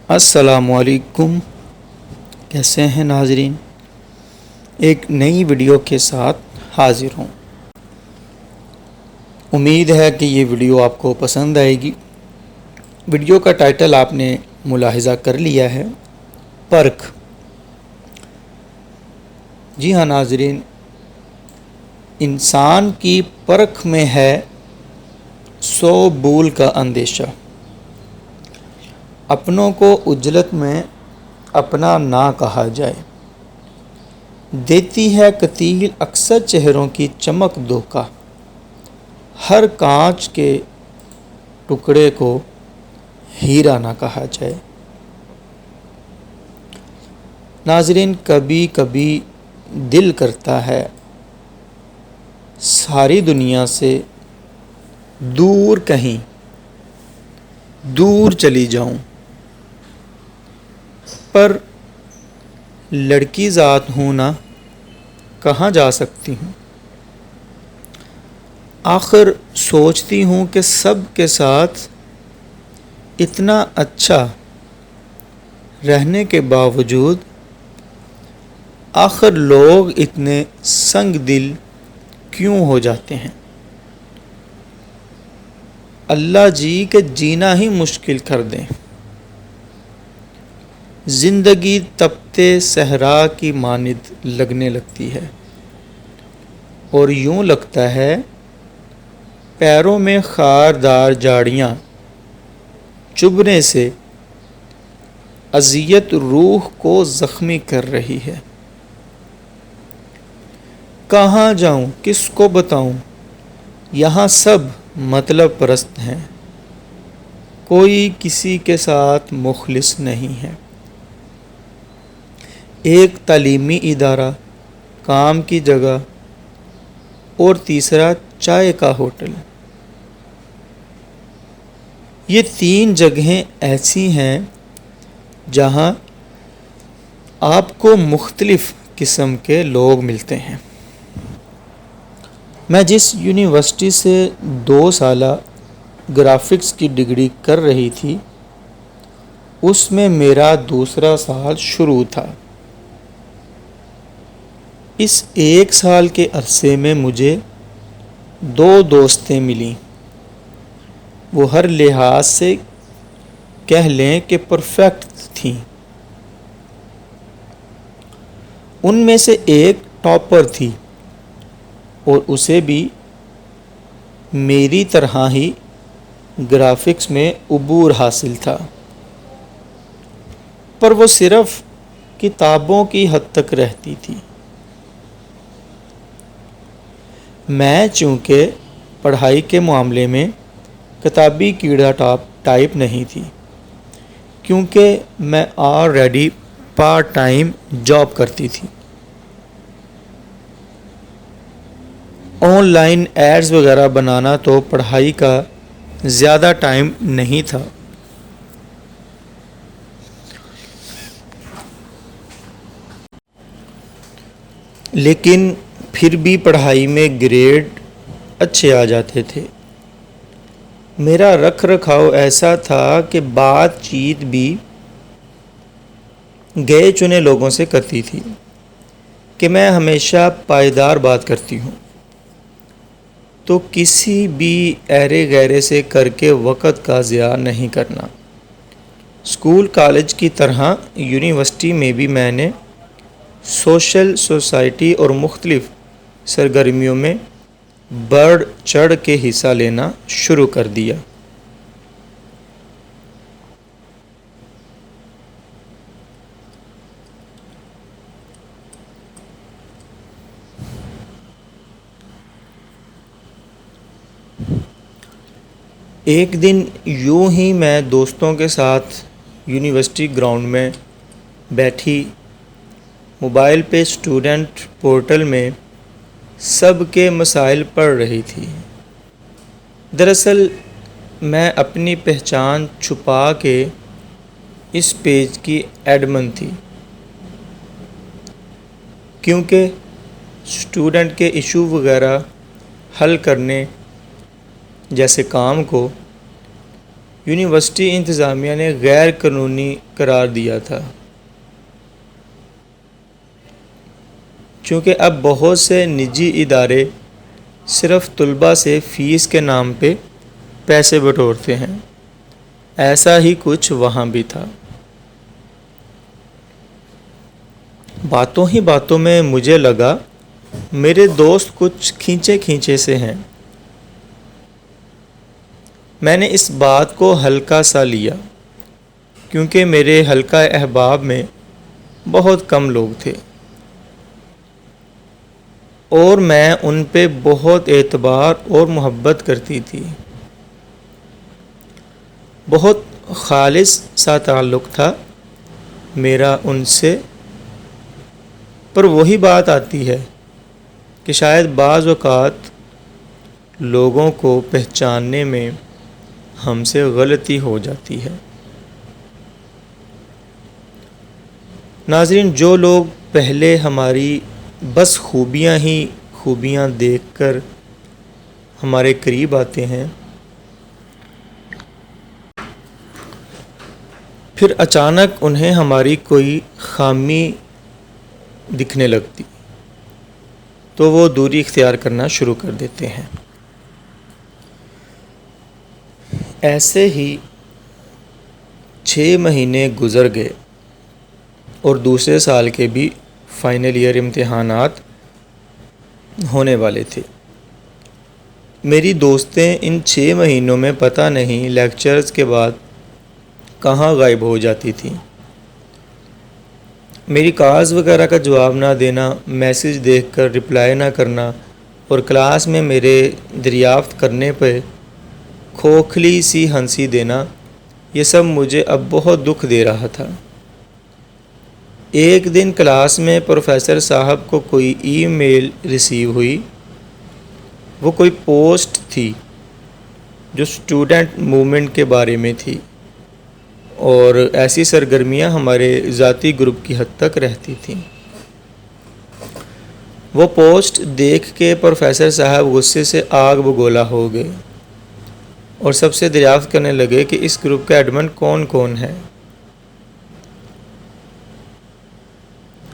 السلام علیکم، کیسے ہیں ناظرین؟ ایک نئی ویڈیو کے ساتھ حاضر ہوں۔ امید ہے کہ یہ ویڈیو آپ کو پسند آئے گی۔ ویڈیو کا ٹائٹل آپ نے ملاحظہ کر لیا ہے، پرکھ۔ جی ہاں ناظرین، انسان کی پرکھ میں ہے 100 بول کا اندیشہ۔ اپنوں کو عجلت میں اپنا نہ کہا جائے، دیتی ہے قتیل اکثر چہروں کی چمک دھوکہ۔ ہر کانچ کے ٹکڑے کو ہیرا نہ کہا جائے۔ ناظرین، کبھی کبھی دل کرتا ہے ساری دنیا سے دور کہیں دور چلی جاؤں، پر لڑکی ذات ہوں نہ کہاں جا سکتی ہوں۔ آخر سوچتی ہوں کہ سب کے ساتھ اتنا اچھا رہنے کے باوجود آخر لوگ اتنے سنگ دل کیوں ہو جاتے ہیں۔ اللہ جی کہ جینا ہی مشکل کر دیں۔ زندگی تپتے صحرا کی مانند لگنے لگتی ہے، اور یوں لگتا ہے پیروں میں خاردار جھاڑیاں چبھنے سے اذیت روح کو زخمی کر رہی ہے۔ کہاں جاؤں، کس کو بتاؤں، یہاں سب مطلب پرست ہیں، کوئی کسی کے ساتھ مخلص نہیں ہے۔ ایک تعلیمی ادارہ، کام کی جگہ، اور تیسرا چائے کا ہوٹل۔ یہ 3 جگہیں ایسی ہیں جہاں آپ کو مختلف قسم کے لوگ ملتے ہیں۔ میں جس یونیورسٹی سے 2 سالہ گرافکس کی ڈگری کر رہی تھی، اس میں میرا دوسرا سال شروع تھا۔ اس 1 سال کے عرصے میں مجھے 2 دوستیں ملیں۔ وہ ہر لحاظ سے کہہ لیں کہ پرفیکٹ تھیں۔ ان میں سے ایک ٹاپر تھی، اور اسے بھی میری طرح ہی گرافکس میں عبور حاصل تھا، پر وہ صرف کتابوں کی حد تک رہتی تھی۔ میں چونکہ پڑھائی کے معاملے میں کتابی کیڑا ٹائپ نہیں تھی، کیونکہ میں آلریڈی پارٹ ٹائم جاب کرتی تھی۔ آن لائن ایڈز وغیرہ بنانا تو پڑھائی کا زیادہ ٹائم نہیں تھا۔ لیکن پھر بھی پڑھائی میں گریڈ اچھے آ جاتے تھے۔ میرا رکھ رکھاؤ ایسا تھا کہ بات چیت بھی گئے چنے لوگوں سے کرتی تھی، کہ میں ہمیشہ پائیدار بات کرتی ہوں، تو کسی بھی ایرے غیرے سے کر کے وقت کا ضیاع نہیں کرنا۔ اسکول کالج کی طرح یونیورسٹی میں بھی میں نے سوشل سوسائٹی اور مختلف سرگرمیوں میں بڑھ چڑھ کے حصہ لینا شروع کر دیا۔ ایک دن یوں ہی میں دوستوں کے ساتھ یونیورسٹی گراؤنڈ میں بیٹھی موبائل پہ اسٹوڈنٹ پورٹل میں سب کے مسائل پڑھ رہی تھی۔ دراصل میں اپنی پہچان چھپا کے اس پیج کی ایڈمن تھی، کیونکہ اسٹوڈنٹ کے ایشو وغیرہ حل کرنے جیسے کام کو یونیورسٹی انتظامیہ نے غیر قانونی قرار دیا تھا، چونکہ اب بہت سے نجی ادارے صرف طلباء سے فیس کے نام پہ پیسے بٹورتے ہیں۔ ایسا ہی کچھ وہاں بھی تھا۔ باتوں ہی باتوں میں مجھے لگا میرے دوست کچھ کھینچے سے ہیں۔ میں نے اس بات کو ہلکا سا لیا، کیونکہ میرے حلقہ احباب میں بہت کم لوگ تھے اور میں ان پہ بہت اعتبار اور محبت کرتی تھی۔ بہت خالص سا تعلق تھا میرا ان سے، پر وہی بات آتی ہے کہ شاید بعض اوقات لوگوں کو پہچاننے میں ہم سے غلطی ہو جاتی ہے۔ ناظرین، جو لوگ پہلے ہماری بس خوبیاں ہی خوبیاں دیکھ کر ہمارے قریب آتے ہیں، پھر اچانک انہیں ہماری کوئی خامی دکھنے لگتی تو وہ دوری اختیار کرنا شروع کر دیتے ہیں۔ ایسے ہی 6 مہینے گزر گئے اور دوسرے سال کے بھی فائنل ایئر امتحانات ہونے والے تھے۔ میری دوستیں ان 6 مہینوں میں پتہ نہیں لیکچرز کے بعد کہاں غائب ہو جاتی تھیں۔ میری کالز وغیرہ کا جواب نہ دینا، میسیج دیکھ کر رپلائی نہ کرنا اور کلاس میں میرے دریافت کرنے پہ کھوکھلی سی ہنسی دینا، یہ سب مجھے اب بہت دکھ دے رہا تھا۔ ایک دن کلاس میں پروفیسر صاحب کو کوئی ای میل ریسیو ہوئی۔ وہ کوئی پوسٹ تھی جو اسٹوڈنٹ موومنٹ کے بارے میں تھی، اور ایسی سرگرمیاں ہمارے ذاتی گروپ کی حد تک رہتی تھیں۔ وہ پوسٹ دیکھ کے پروفیسر صاحب غصے سے آگ بگولا ہو گئے اور سب سے دریافت کرنے لگے کہ اس گروپ کا ایڈمن کون کون ہے۔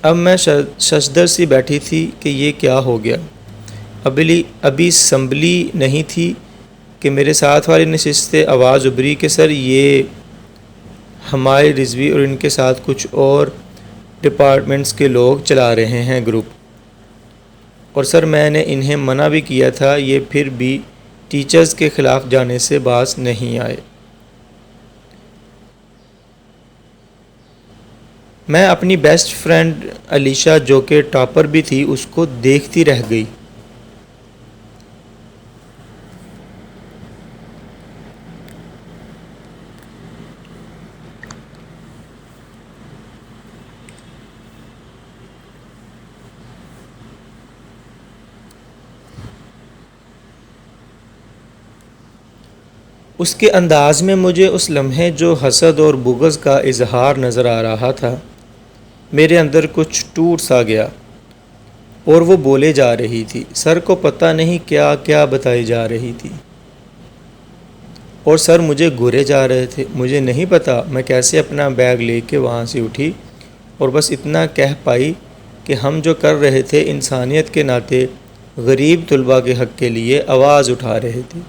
اب میں ششدر سی بیٹھی تھی کہ یہ کیا ہو گیا۔ ابھی اسمبلی نہیں تھی کہ میرے ساتھ والی نشست سے آواز ابھری کہ سر، یہ ہمارے رضوی اور ان کے ساتھ کچھ اور ڈپارٹمنٹس کے لوگ چلا رہے ہیں گروپ، اور سر میں نے انہیں منع بھی کیا تھا، یہ پھر بھی ٹیچرز کے خلاف جانے سے باز نہیں آئے۔ میں اپنی بیسٹ فرینڈ علیشا، جو کہ ٹاپر بھی تھی، اس کو دیکھتی رہ گئی۔ اس کے انداز میں مجھے اس لمحے جو حسد اور بغض کا اظہار نظر آ رہا تھا، میرے اندر کچھ ٹوٹ سا گیا اور وہ بولے جا رہی تھی۔ سر کو پتہ نہیں کیا کیا بتائی جا رہی تھی، اور سر مجھے گھورے جا رہے تھے۔ مجھے نہیں پتا میں کیسے اپنا بیگ لے کے وہاں سے اٹھی اور بس اتنا کہہ پائی کہ ہم جو کر رہے تھے انسانیت کے ناطے غریب طلباء کے حق کے لیے آواز اٹھا رہے تھے،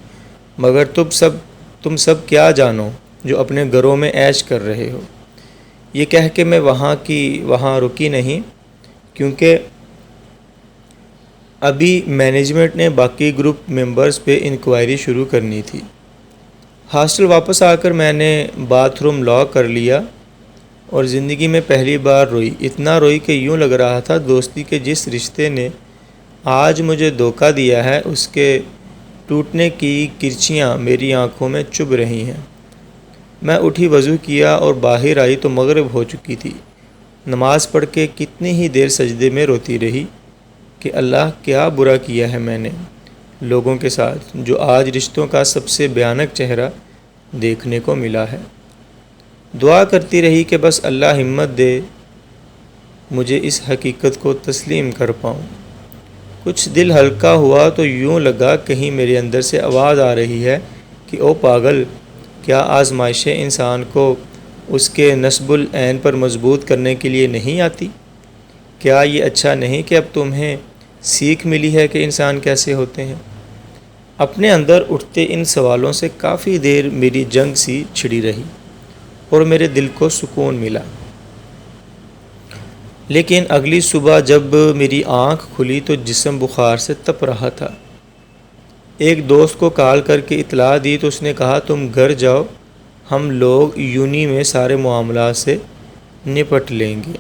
مگر تم سب کیا جانو جو اپنے گھروں میں عیش کر رہے ہو۔ یہ کہہ کے میں وہاں رکی نہیں، کیونکہ ابھی مینجمنٹ نے باقی گروپ ممبرز پہ انکوائری شروع کرنی تھی۔ ہاسٹل واپس آ کر میں نے باتھ روم لاک کر لیا اور زندگی میں پہلی بار روئی۔ اتنا روئی کہ یوں لگ رہا تھا دوستی کے جس رشتے نے آج مجھے دھوکہ دیا ہے، اس کے ٹوٹنے کی کرچیاں میری آنکھوں میں چبھ رہی ہیں۔ میں اٹھی، وضو کیا اور باہر آئی تو مغرب ہو چکی تھی۔ نماز پڑھ کے کتنی ہی دیر سجدے میں روتی رہی کہ اللہ، کیا برا کیا ہے میں نے لوگوں کے ساتھ، جو آج رشتوں کا سب سے بھیانک چہرہ دیکھنے کو ملا ہے۔ دعا کرتی رہی کہ بس اللہ ہمت دے مجھے اس حقیقت کو تسلیم کر پاؤں۔ کچھ دل ہلکا ہوا تو یوں لگا کہیں میرے اندر سے آواز آ رہی ہے کہ او پاگل، کیا آزمائشیں انسان کو اس کے نصب العین پر مضبوط کرنے کے لیے نہیں آتی؟ کیا یہ اچھا نہیں کہ اب تمہیں سیکھ ملی ہے کہ انسان کیسے ہوتے ہیں؟ اپنے اندر اٹھتے ان سوالوں سے کافی دیر میری جنگ سی چھڑی رہی اور میرے دل کو سکون ملا۔ لیکن اگلی صبح جب میری آنکھ کھلی تو جسم بخار سے تپ رہا تھا۔ ایک دوست کو کال کر کے اطلاع دی تو اس نے کہا تم گھر جاؤ، ہم لوگ یونی میں سارے معاملات سے نپٹ لیں گے۔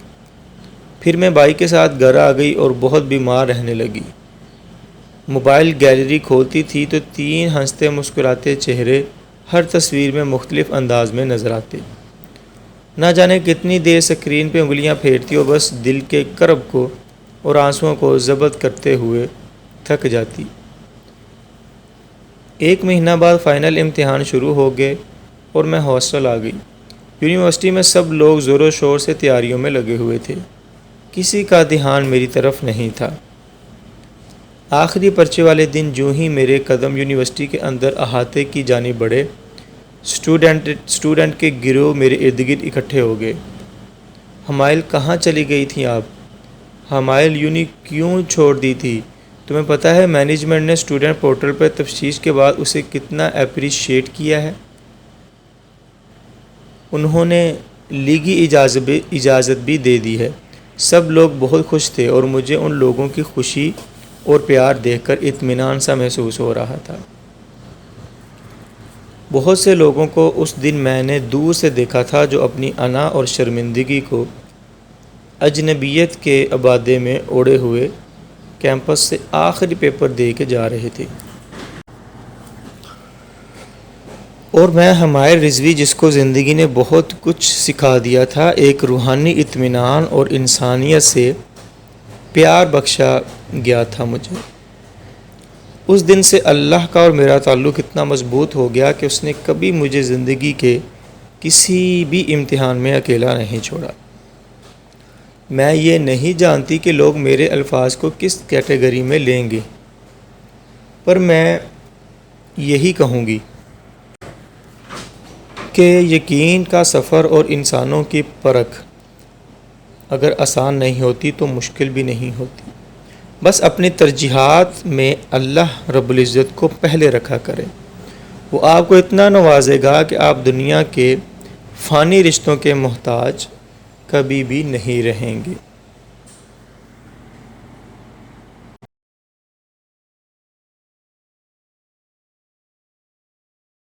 پھر میں بھائی کے ساتھ گھر آ گئی اور بہت بیمار رہنے لگی۔ موبائل گیلری کھولتی تھی تو 3 ہنستے مسکراتے چہرے ہر تصویر میں مختلف انداز میں نظر آتے۔ نہ جانے کتنی دیر اسکرین پہ انگلیاں پھیرتی اور بس دل کے کرب کو اور آنسوؤں کو ضبط کرتے ہوئے تھک جاتی۔ 1 مہینہ بعد فائنل امتحان شروع ہو گئے اور میں ہاسٹل آ گئی۔ یونیورسٹی میں سب لوگ زور و شور سے تیاریوں میں لگے ہوئے تھے، کسی کا دھیان میری طرف نہیں تھا۔ آخری پرچے والے دن جو ہی میرے قدم یونیورسٹی کے اندر احاطے کی جانب بڑھے، اسٹوڈنٹ کے گروہ میرے ارد گرد اکٹھے ہو گئے۔ حمائل کہاں چلی گئی تھیں آپ؟ حمائل یونی کیوں چھوڑ دی تھی؟ تمہیں پتہ ہے مینجمنٹ نے اسٹوڈنٹ پورٹل پر تفتیش کے بعد اسے کتنا اپریشیٹ کیا ہے؟ انہوں نے لیگی اجازت بھی دے دی ہے۔ سب لوگ بہت خوش تھے اور مجھے ان لوگوں کی خوشی اور پیار دیکھ کر اطمینان سا محسوس ہو رہا تھا۔ بہت سے لوگوں کو اس دن میں نے دور سے دیکھا تھا جو اپنی انا اور شرمندگی کو اجنبیت کے ابادے میں اوڑھے ہوئے کیمپس سے آخری پیپر دے کے جا رہے تھے۔ اور میں حمائل رضوی جس کو زندگی نے بہت کچھ سکھا دیا تھا، ایک روحانی اطمینان اور انسانیت سے پیار بخشا گیا تھا مجھے۔ اس دن سے اللہ کا اور میرا تعلق اتنا مضبوط ہو گیا کہ اس نے کبھی مجھے زندگی کے کسی بھی امتحان میں اکیلا نہیں چھوڑا۔ میں یہ نہیں جانتی کہ لوگ میرے الفاظ کو کس کیٹیگری میں لیں گے، پر میں یہی کہوں گی کہ یقین کا سفر اور انسانوں کی پرکھ اگر آسان نہیں ہوتی تو مشکل بھی نہیں ہوتی۔ بس اپنی ترجیحات میں اللہ رب العزت کو پہلے رکھا کریں، وہ آپ کو اتنا نوازے گا کہ آپ دنیا کے فانی رشتوں کے محتاج کبھی بھی نہیں رہیں گے۔